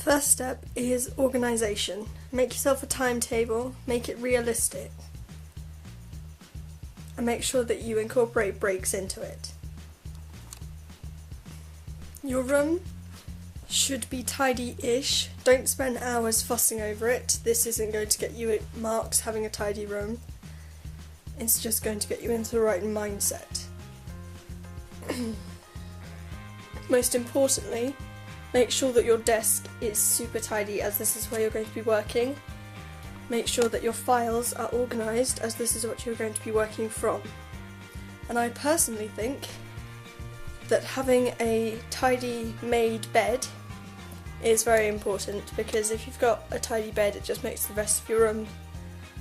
First step is organisation. Make yourself a timetable, make it realistic, and make sure that you incorporate breaks into it. Your room should be tidy-ish. Don't spend hours fussing over it. This isn't going to get you marks having a tidy room. It's just going to get you into the right mindset. Most importantly, make sure that your desk is super tidy, as this is where you're going to be working. Make sure that your files are organised, as this is what you're going to be working from. And I personally think that having a tidy made bed is very important, because if you've got a tidy bed, it just makes the rest of your room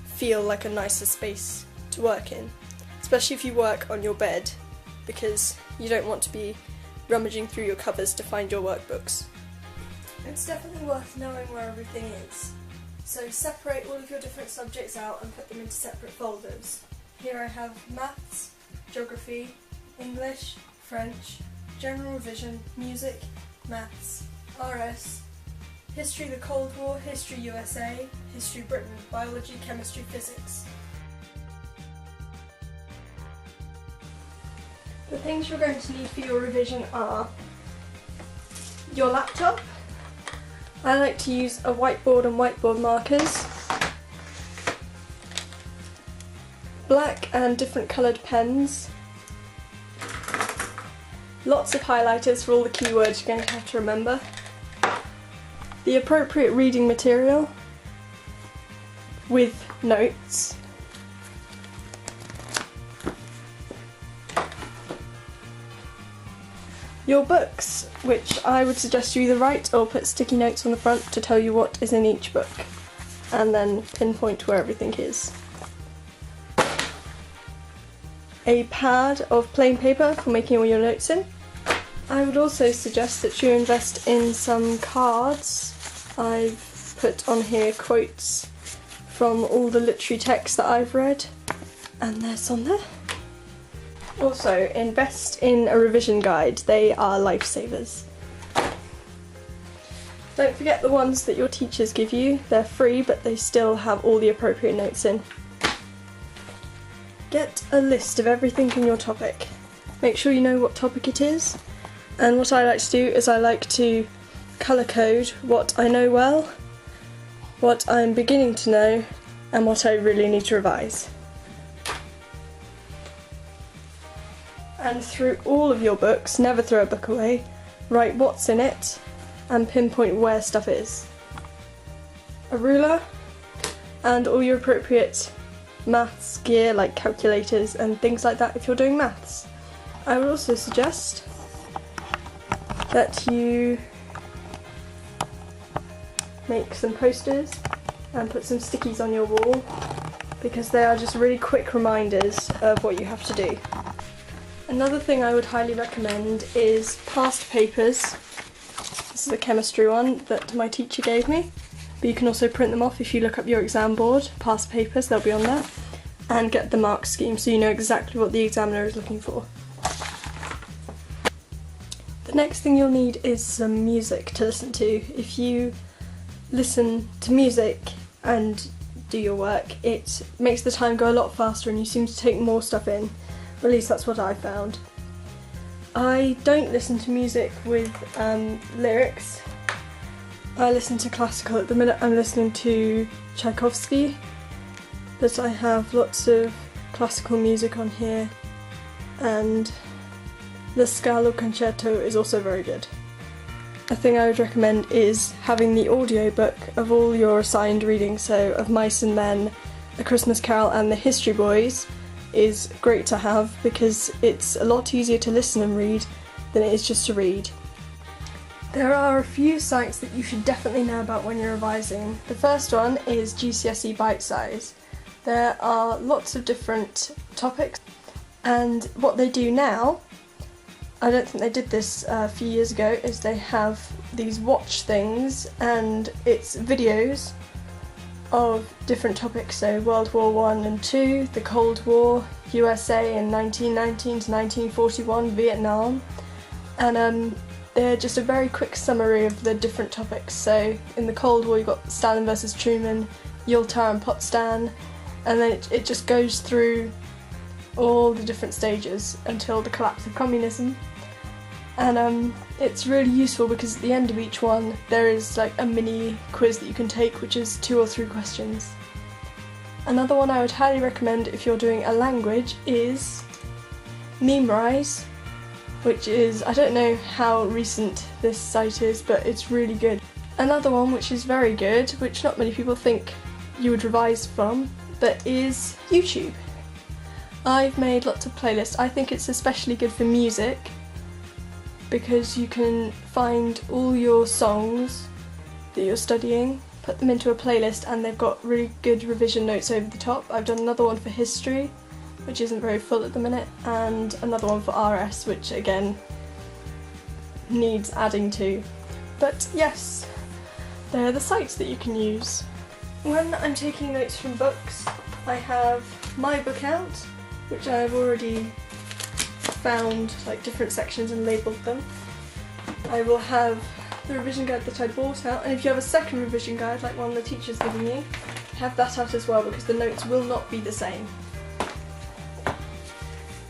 feel like a nicer space to work in, especially if you work on your bed, because you don't want to be rummaging through your covers to find your workbooks. It's definitely worth knowing where everything is, so separate all of your different subjects out and put them into separate folders. Here I have maths, geography, English, French, general revision, music, maths, RS, history the Cold War, history USA, history Britain, biology, chemistry, physics. The things you're going to need for your revision are your laptop. I like to use a whiteboard and whiteboard markers, black and different coloured pens, lots of highlighters for all the keywords you're going to have to remember, the appropriate reading material with notes, your books, which I would suggest you either write or put sticky notes on the front to tell you what is in each book, and then pinpoint where everything is. A pad of plain paper for making all your notes in. I would also suggest that you invest in some cards. I've put on here quotes from all the literary texts that I've read, and there's on there. Also, invest in a revision guide. They are lifesavers. Don't forget the ones that your teachers give you. They're free, but they still have all the appropriate notes in. Get a list of everything in your topic. Make sure you know what topic it is. And what I like to do is I like to colour code what I know well, what I'm beginning to know, and what I really need to revise. And through all of your books, never throw a book away, write what's in it and pinpoint where stuff is. A ruler and all your appropriate maths gear like calculators and things like that if you're doing maths. I would also suggest that you make some posters and put some stickies on your wall, because they are just really quick reminders of what you have to do. Another thing I would highly recommend is past papers. This is a chemistry one that my teacher gave me, but you can also print them off if you look up your exam board. Past papers, they'll be on there, and get the mark scheme so you know exactly what the examiner is looking for. The next thing you'll need is some music to listen to. If you listen to music and do your work, it makes the time go a lot faster and you seem to take more stuff in. At least that's what I found. I don't listen to music with lyrics. I listen to classical. At the minute I'm listening to Tchaikovsky, but I have lots of classical music on here, and the Scala Concerto is also very good. A thing I would recommend is having the audiobook of all your assigned readings, so of Mice and Men, A Christmas Carol and The History Boys is great to have, because it's a lot easier to listen and read than it is just to read. There are a few sites that you should definitely know about when you're revising. The first one is GCSE Bite Size. There are lots of different topics, and what they do now, I don't think they did this a few years ago, is they have these watch things, and it's videos of different topics, so World War I and II, the Cold War, USA in 1919 to 1941, Vietnam, and they're just a very quick summary of the different topics. So in the Cold War you've got Stalin versus Truman, Yalta and Potsdam, and then it just goes through all the different stages until the collapse of communism. And it's really useful because at the end of each one there is like a mini quiz that you can take, which is 2 or 3 questions. Another one I would highly recommend if you're doing a language is Memrise, which is, I don't know how recent this site is, but it's really good. Another one which is very good, which not many people think you would revise from, but is YouTube. I've made lots of playlists. I think it's especially good for music because you can find all your songs that you're studying, put them into a playlist, and they've got really good revision notes over the top. I've done another one for history, which isn't very full at the minute, and another one for RS, which again needs adding to. But yes, they're the sites that you can use. When I'm taking notes from books, I have my book out, which I've already found like different sections and labelled them. I will have the revision guide that I bought out, and if you have a second revision guide like one the teacher's giving you, have that out as well because the notes will not be the same.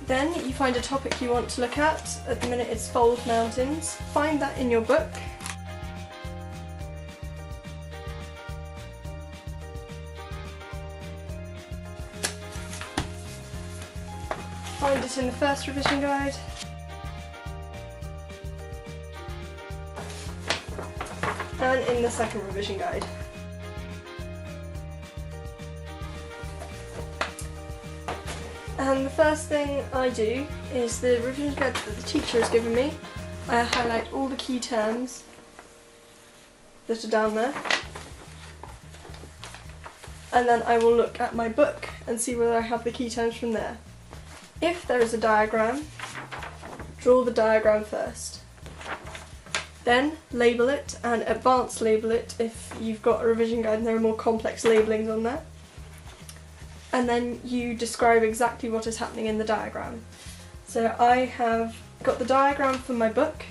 Then you find a topic you want to look at the minute it's Fold Mountains, find that in your book. Find it in the first revision guide. And in the second revision guide. And the first thing I do is the revision guide that the teacher has given me. I highlight all the key terms that are down there. And then I will look at my book and see whether I have the key terms from there. If there is a diagram, draw the diagram first. Then label it and advanced label it if you've got a revision guide and there are more complex labellings on there. And then you describe exactly what is happening in the diagram. So I have got the diagram from my book,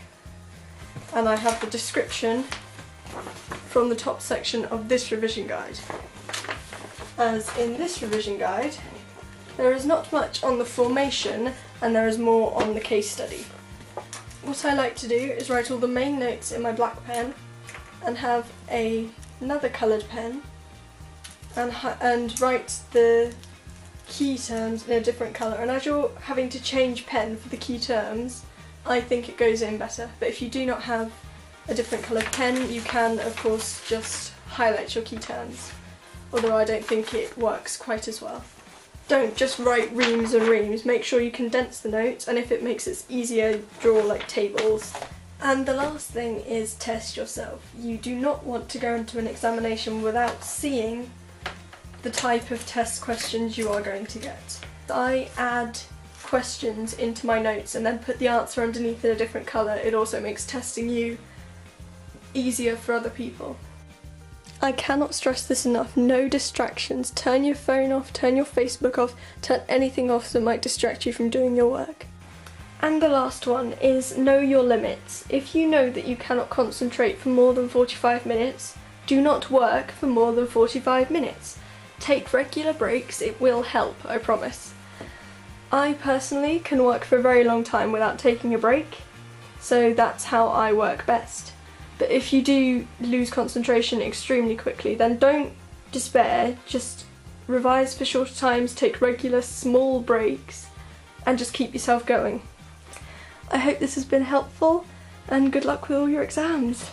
and I have the description from the top section of this revision guide. As in this revision guide, there is not much on the formation and there is more on the case study. What I like to do is write all the main notes in my black pen and have another coloured pen and write the key terms in a different colour. And as you're having to change pen for the key terms, I think it goes in better. But if you do not have a different coloured pen, you can of course just highlight your key terms, although I don't think it works quite as well. Don't just write reams and reams, make sure you condense the notes, and if it makes it easier, draw like tables. And the last thing is test yourself. You do not want to go into an examination without seeing the type of test questions you are going to get. I add questions into my notes and then put the answer underneath in a different colour. It also makes testing you easier for other people. I cannot stress this enough, no distractions. Turn your phone off, turn your Facebook off, turn anything off that might distract you from doing your work. And the last one is know your limits. If you know that you cannot concentrate for more than 45 minutes, do not work for more than 45 minutes. Take regular breaks, it will help, I promise. I personally can work for a very long time without taking a break, so that's how I work best. But if you do lose concentration extremely quickly, then don't despair, just revise for shorter times, take regular small breaks, and just keep yourself going. I hope this has been helpful, and good luck with all your exams.